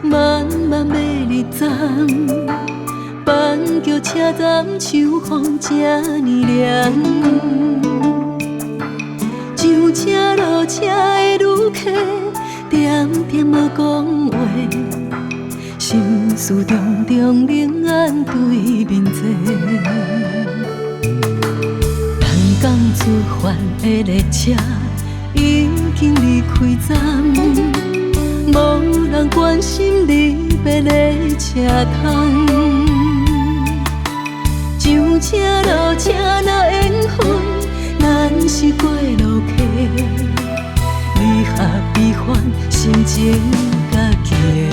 慢慢要入站，板桥车站秋风这呢凉，上车落车的旅客点点无讲话，心事重重冷眼对面坐。南港出发的列车已经离开站，无人关心离别的车窗。上车落车若缘分，咱是过路客，离合悲欢，心情家己的。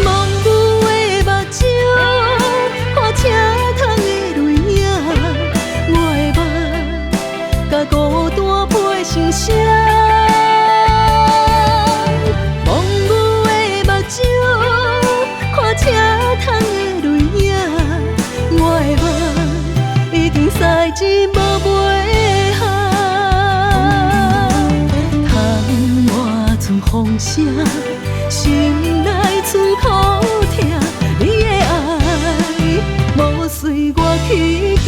梦舞的目睭，看车窗的泪影，我的梦，甲孤单配成双。梦舞的目睭，看车窗的泪影，我的梦已经赛钱无卖下。窗外剩风声，心内剩苦痛，你的爱无随我去行。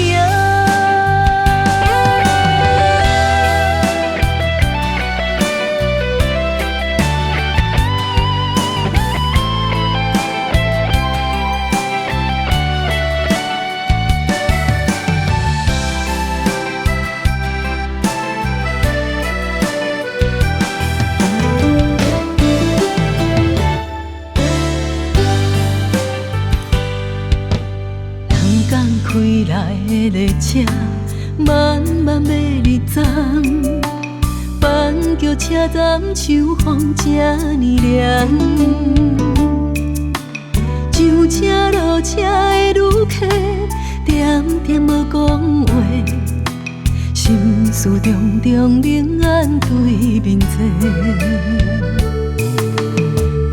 开来的列车，慢慢要入站，板桥车站秋风这呢凉，上车落车的旅客点点无讲话，心事重重冷眼对面坐。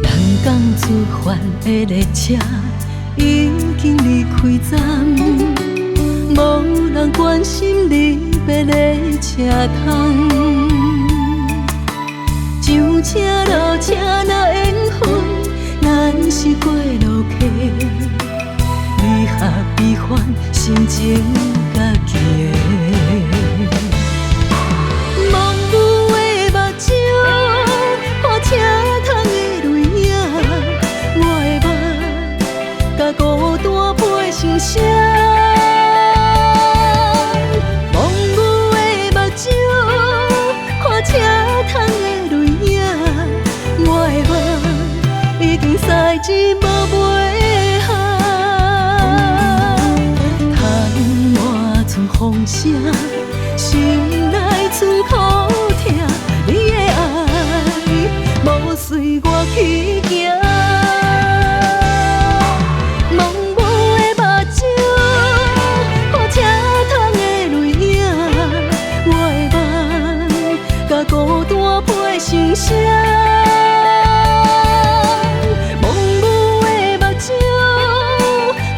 南港出发的列车已经离开站，无人关心离别的车窗。上车落车若缘分，咱是过路客，离合悲欢，心情家己的。梦舞的目睭，看车窗的泪影，我的梦，甲孤单配成双。梦舞的目睭，看车窗的泪影，我的梦已经赛钱无卖下。窗外剩风声，心内剩苦痛，你的爱无随我去行。孤单配成双，梦舞的目睭，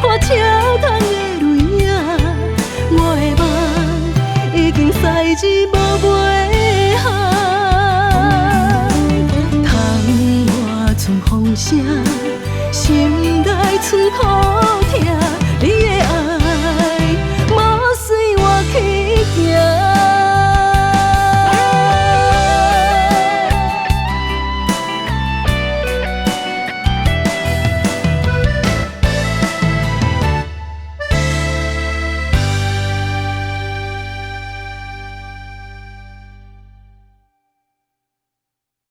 看车窗的泪影，我的梦已经赛钱无卖。